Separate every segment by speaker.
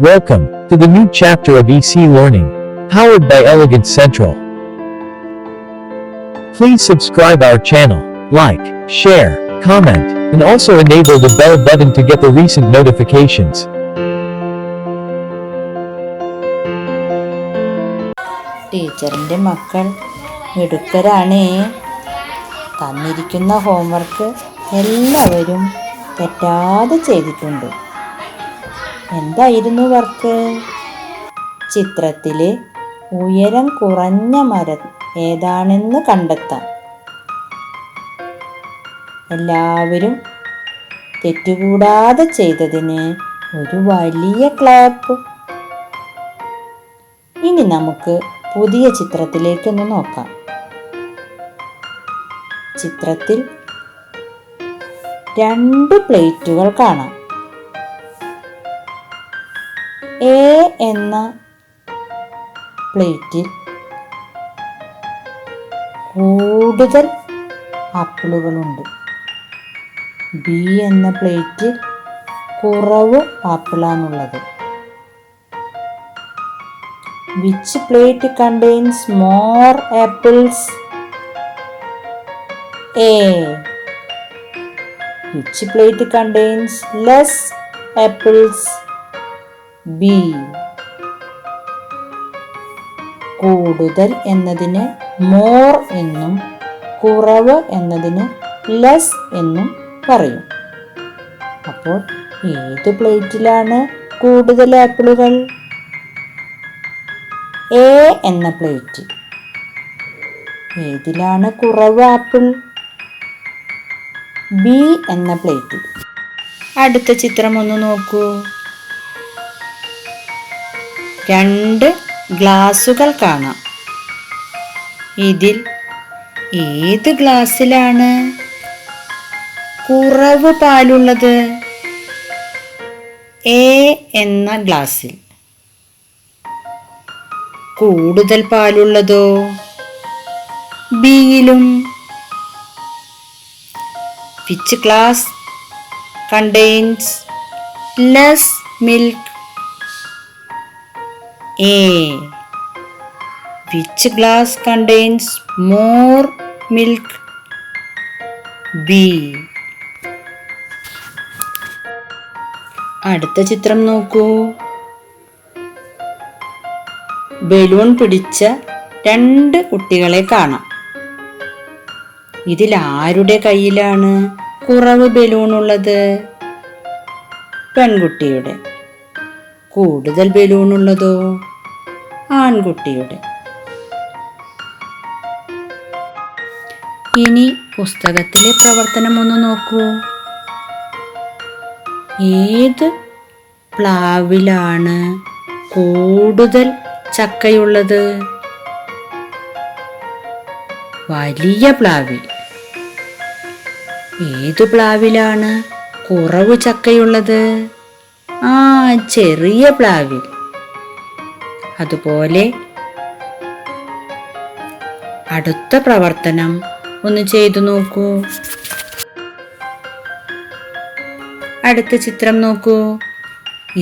Speaker 1: Welcome to the new chapter of EC Learning, powered by Elegance Central. Please subscribe our channel, like, share, comment, and also enable the bell button to get the recent notifications.
Speaker 2: ടീച്ചറിൻ്റെ മക്കൾ മിടുക്കരാണേ. തന്നിരിക്കുന്ന homework എല്ലാവരും തെറ്റാതെ ചെയ്തിട്ടുണ്ട്. എന്തായിരുന്നു work? ചിത്രത്തിലെ ഉയരം കുറഞ്ഞ മരം ഏതാണെന്ന് കണ്ടെത്താം. എല്ലാവരും തെറ്റുകൂടാതെ ചെയ്തതിന് ഒരു വലിയ ക്ലാപ്പ്. ഇനി നമുക്ക് പുതിയ ചിത്രത്തിലേക്കൊന്ന് നോക്കാം. ചിത്രത്തിൽ 2 പ്ലേറ്റുകൾ കാണാം. എ എന്ന പ്ലേറ്റിൽ കൂടുതൽ ആപ്പിളുകളുണ്ട്. ബി എന്ന പ്ലേറ്റിൽ കുറവ് ആപ്പിളാണുള്ളത്. Which plate contains more apples? A. Which plate contains less apples? B. കൂടുതൽ എന്നതിന് more എന്നും കുറവ് എന്നതിന് less എന്നും പറയും. അപ്പോൾ ഏത് പ്ലേറ്റിലാണ് കൂടുതൽ ആപ്പിളുകൾ? എ എന്ന പ്ലേറ്റ്. ഏതിലാണ് കുറവ് ആപ്പിൾ? ബി എന്ന പ്ലേറ്റിൽ. അടുത്ത ചിത്രം ഒന്ന് നോക്കൂ. 2 ഗ്ലാസുകൾ കാണാം. ഇതിൽ ഏത് ഗ്ലാസ്സിലാണ് കുറവ് പാലുള്ളത്? എ എന്ന ഗ്ലാസ്സിൽ. കൂടുതൽ പാലുള്ളതോ? ബിയിലും. Which glass contains less milk? A. Which glass contains more milk? B. അടുത്ത ചിത്രം നോക്കൂ. ബലൂൺ പിടിച്ച 2 കുട്ടികളെ കാണാം. ഇതിൽ ആരുടെ കയ്യിലാണ് കുറവ് ബലൂൺ ഉള്ളത്? പെൺകുട്ടിയുടെ. കൂടുതൽ ബലൂൺ ഉള്ളതോ? ആൺകുട്ടിയുടെ. ഇനി പുസ്തകത്തിലെ പ്രവർത്തനം ഒന്ന് നോക്കൂ. ഏത് പ്ലാവിലാണ് കൂടുതൽ ചക്കയുള്ളത്? വലിയ പ്ലാവിൽ. ഏതു പ്ലാവിലാണ് കുറവ് ചക്കയുള്ളത്? ചെറിയ പ്ലാവിൽ. അതുപോലെ അടുത്ത പ്രവർത്തനം ഒന്ന് ചെയ്തു നോക്കൂ. അടുത്ത ചിത്രം നോക്കൂ.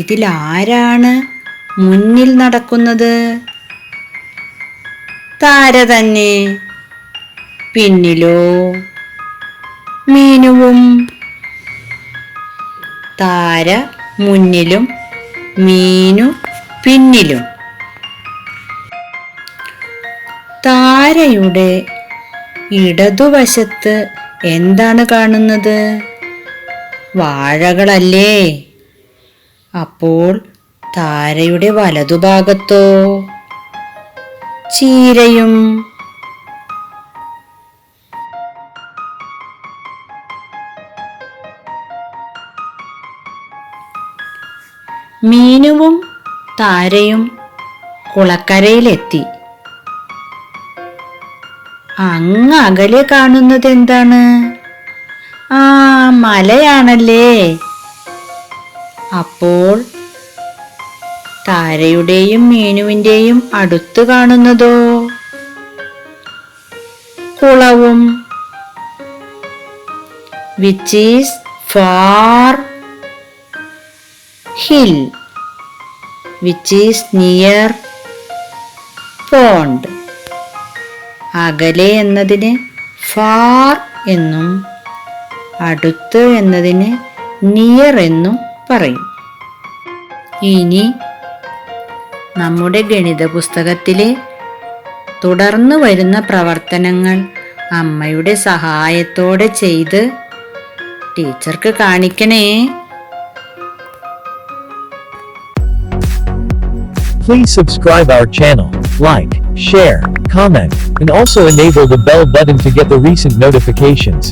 Speaker 2: ഇതിൽ ആരാണ് മുന്നിൽ നടക്കുന്നത്? താര തന്നെ. പിന്നിലോ? മീനുവും. താര മുന്നിലും മീനു പിന്നിലും. താരയുടെ ഇടതുവശത്ത് എന്താണ് കാണുന്നത്? വാഴകളല്ലേ? അപ്പോൾ താരയുടെ വലതുഭാഗത്തോ? ചീരയും. മീനുവും താരയും കുളക്കരയിലെത്തി. അങ്ങ് അകലെ കാണുന്നത് എന്താണ്? മലയാണല്ലേ? അപ്പോൾ താരയുടെയും മീനുവിൻ്റെയും അടുത്ത് കാണുന്നതോ? കുളവും. Which is far hill? which is near pond. അകലെ എന്നതിന് far എന്നും അടുത്ത് എന്നതിന് near എന്നും പറയും. ഇനി നമ്മുടെ ഗണിത പുസ്തകത്തിലെ തുടർന്നു വരുന്ന പ്രവർത്തനങ്ങൾ അമ്മയുടെ സഹായത്തോടെ ചെയ്ത് ടീച്ചർക്ക് കാണിക്കണേ.
Speaker 1: Please subscribe our channel, like, share, comment, and also enable the bell button to get the recent notifications.